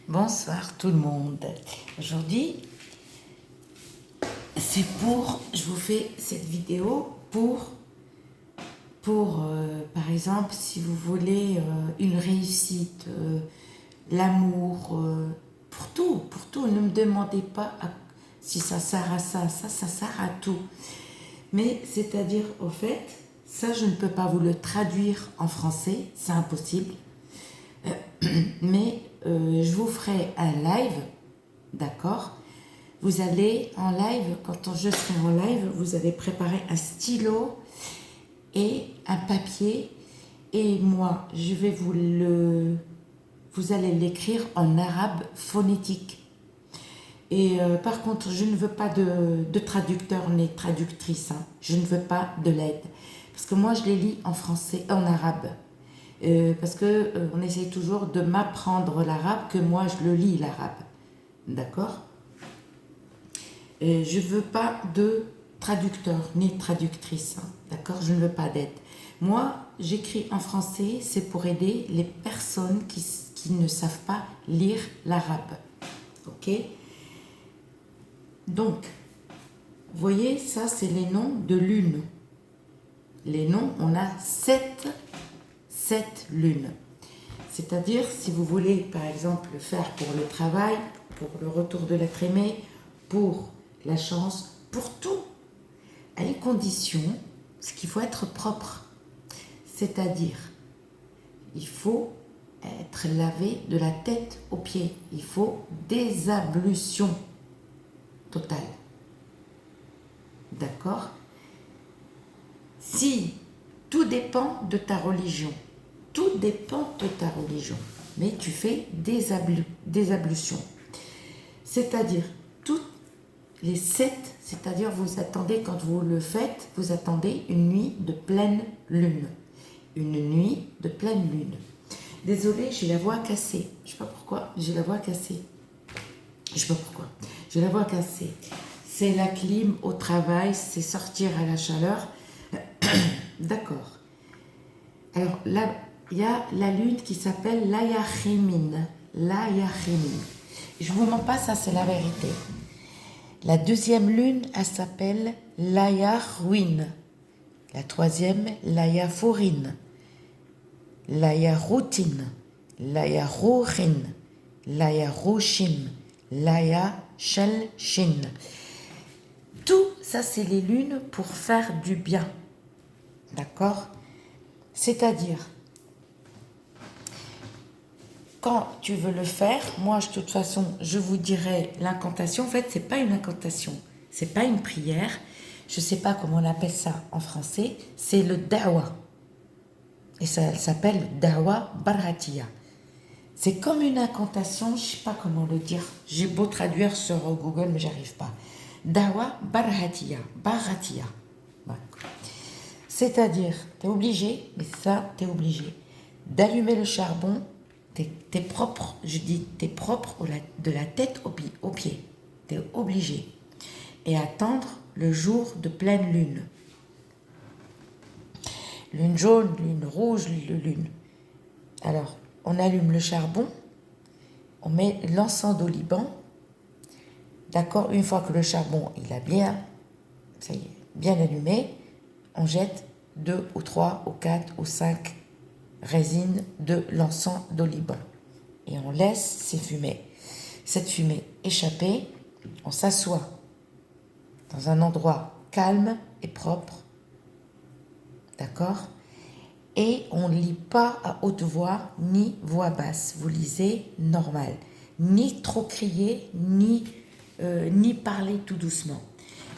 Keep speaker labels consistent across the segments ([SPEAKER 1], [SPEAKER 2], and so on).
[SPEAKER 1] Bonsoir tout le monde. Aujourd'hui, je vous fais cette vidéo par exemple, si vous voulez une réussite, l'amour, pour tout. Ne me demandez pas si ça sert à ça sert à tout. Mais c'est-à-dire, au fait, ça je ne peux pas vous le traduire en français, c'est impossible. Mais je vous ferai un live, d'accord? Vous allez en live, quand je serai en live, vous allez préparer un stylo et un papier, et moi je vais vous allez l'écrire en arabe phonétique. Et par contre, je ne veux pas de traducteur ni traductrice, hein. Je ne veux pas de l'aide, parce que moi je les lis en français, en arabe. Parce que on essaye toujours de m'apprendre l'arabe, que moi je le lis l'arabe, d'accord? Je veux pas de traducteur ni traductrice, hein, d'accord? Je ne veux pas d'aide. Moi, j'écris en français, c'est pour aider les personnes qui ne savent pas lire l'arabe, ok? Donc, vous voyez, ça c'est les noms de lune. Les noms, on a sept lunes. C'est-à-dire, si vous voulez, par exemple, le faire pour le travail, pour le retour de l'être aimé, pour la chance, pour tout, à une condition, c'est qu'il faut être propre. C'est-à-dire, il faut être lavé de la tête aux pieds. Il faut des ablutions totales. D'accord? Si tout dépend de ta religion, tout dépend de ta religion, mais tu fais des ablutions. C'est-à-dire, toutes les 7, c'est-à-dire vous attendez, quand vous le faites, vous attendez une nuit de pleine lune. Une nuit de pleine lune. Désolée, j'ai la voix cassée. Je ne sais pas pourquoi, j'ai la voix cassée. Je sais pas pourquoi. J'ai la voix cassée. C'est la clim au travail, c'est sortir à la chaleur. D'accord. Alors là, il y a la lune qui s'appelle l'Ayachimine. L'Ayachimine. Je vous mens pas, ça c'est la vérité. La deuxième lune, elle s'appelle l'Ayahwin. La troisième, l'Ayafourine. L'Ayaroutine. L'Ayarourin. L'Ayarouchim. L'Ayashelchin. Tout ça, c'est les lunes pour faire du bien. D'accord? C'est-à-dire, quand tu veux le faire, moi, de toute façon, je vous dirai l'incantation. En fait, c'est pas une incantation, c'est pas une prière. Je sais pas comment on appelle ça en français. C'est le da'wa. Et ça s'appelle da'wa barhatiya. C'est comme une incantation, je sais pas comment le dire. J'ai beau traduire sur Google, mais j'arrive pas. Da'wa barhatiya. Barhatiya. C'est-à-dire, tu es obligé, mais ça, tu es obligé, d'allumer le charbon, t'es propre, je dis, t'es propre de la tête aux pieds. Tu es obligé. Et attendre le jour de pleine lune. Lune jaune, lune rouge, lune. Alors, on allume le charbon, on met l'encens d'oliban. D'accord, une fois que le charbon, il a bien, ça y est, bien allumé, on jette 2 ou 3 ou 4 ou 5 résines de l'encens d'oliban. Et on laisse cette fumée échapper. On s'assoit dans un endroit calme et propre. D'accord? Et on ne lit pas à haute voix ni voix basse. Vous lisez normal. Ni trop crier, ni parler tout doucement.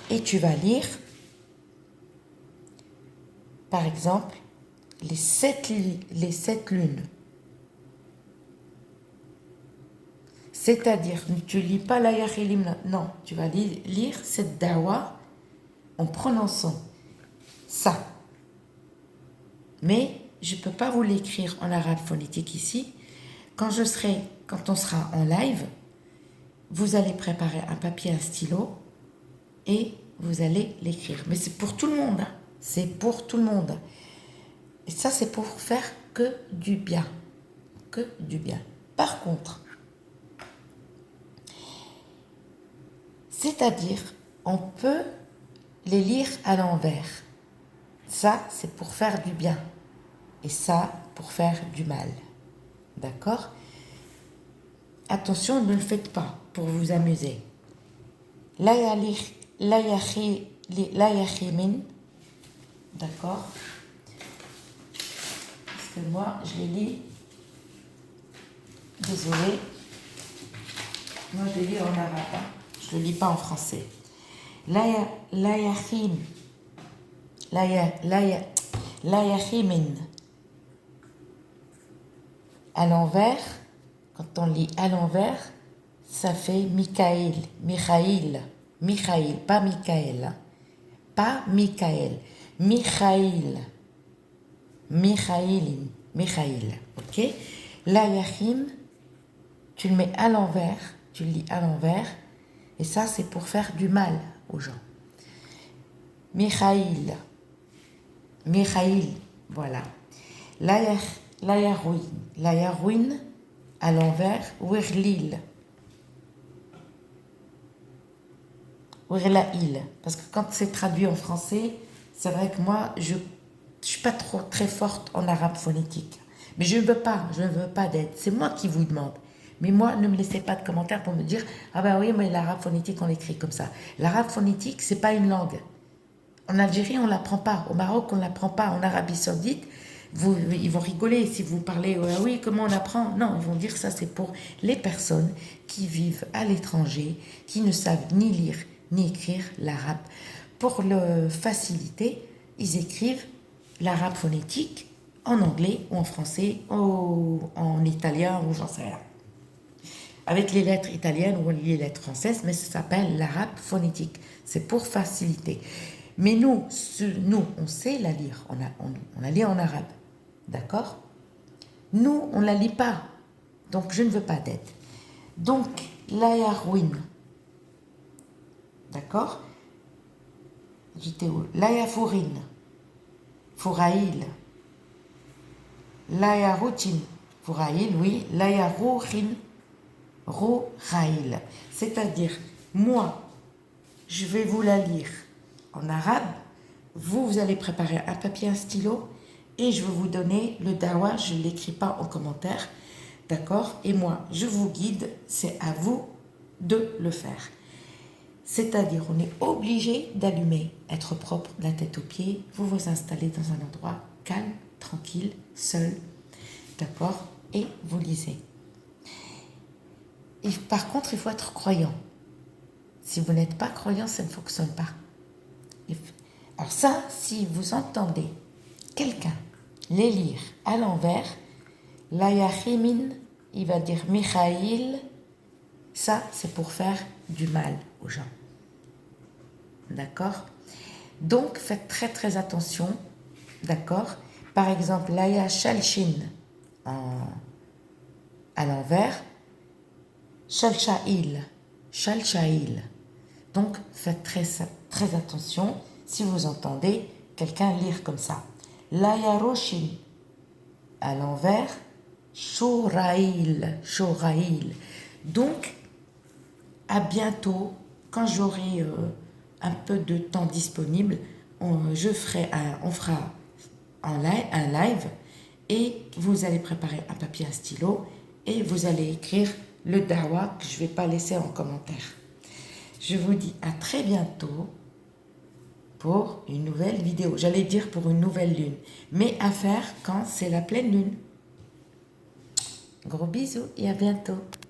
[SPEAKER 1] Et tu vas lire, par exemple, les sept lunes. C'est-à-dire, tu ne lis pas l'Ayachilim, non, tu vas lire cette dawa en prononçant ça. Mais je ne peux pas vous l'écrire en arabe phonétique ici. Quand on sera en live, vous allez préparer un papier, un stylo, et vous allez l'écrire. Mais c'est pour tout le monde, hein. C'est pour tout le monde. Et ça, c'est pour faire que du bien. Que du bien. Par contre, C'est-à-dire, on peut les lire à l'envers. Ça, c'est pour faire du bien. Et ça, pour faire du mal. D'accord? Attention, ne le faites pas pour vous amuser. La yachimin. D'accord? Parce que moi, je les lis. Désolée. Moi, je les lis en arabe. Hein. Je ne le lis pas en français. La yachim. La yachimin. À l'envers, quand on lit à l'envers, ça fait Michael, pas Michael, hein. Pas Michael, Michael, ok? La yachim, tu le mets à l'envers, tu le lis à l'envers, et ça c'est pour faire du mal aux gens. Michael, voilà. La yarouine, à l'envers, Wirlil. Wirlail. Parce que quand c'est traduit en français, c'est vrai que moi, je ne suis pas très forte en arabe phonétique. Mais je ne veux pas d'aide. C'est moi qui vous demande. Mais moi, ne me laissez pas de commentaires pour me dire « Ah ben oui, mais l'arabe phonétique, on l'écrit comme ça. » L'arabe phonétique, c'est pas une langue. En Algérie, on ne l'apprend pas. Au Maroc, on ne l'apprend pas. En Arabie Saoudite, ils vont rigoler si vous parlez « Oui, comment on apprend ?» Non, ils vont dire que ça, c'est pour les personnes qui vivent à l'étranger, qui ne savent ni lire ni écrire l'arabe. Pour le faciliter, ils écrivent l'arabe phonétique en anglais ou en français ou en italien ou j'en sais rien. Avec les lettres italiennes ou les lettres françaises, mais ça s'appelle l'arabe phonétique. C'est pour faciliter. Mais nous, on sait la lire. On la lit en arabe. D'accord? Nous, on ne la lit pas. Donc, je ne veux pas d'aide. Donc, la yarouine. D'accord? J'étais où? La yafourine. Fouraïl. La yaroutine. Fouraïl, oui. La yarouchine. Rouraïl. C'est-à-dire, moi, je vais vous la lire en arabe. Vous allez préparer un papier, un stylo. Et je vais vous donner le dawa. Je ne l'écris pas en commentaire. D'accord? Et moi, je vous guide. C'est à vous de le faire. C'est-à-dire, on est obligé d'allumer, être propre de la tête aux pieds. Vous vous installez dans un endroit calme, tranquille, seul. D'accord? Et vous lisez. Et par contre, il faut être croyant. Si vous n'êtes pas croyant, ça ne fonctionne pas. Alors ça, si vous entendez quelqu'un les lire à l'envers, la yachimin, il va dire Michaïl, ça c'est pour faire du mal aux gens. D'accord? Donc faites très très attention. D'accord? Par exemple, la yachalshin à l'envers, Shalshaïl. Donc, faites très, très attention si vous entendez quelqu'un lire comme ça. La yaroshin. À l'envers, Shoraïl. Donc, à bientôt. Quand j'aurai un peu de temps disponible, on fera un live et vous allez préparer un papier, un stylo et vous allez écrire le dawa que je ne vais pas laisser en commentaire. Je vous dis à très bientôt pour une nouvelle vidéo. J'allais dire pour une nouvelle lune, mais à faire quand c'est la pleine lune. Gros bisous et à bientôt.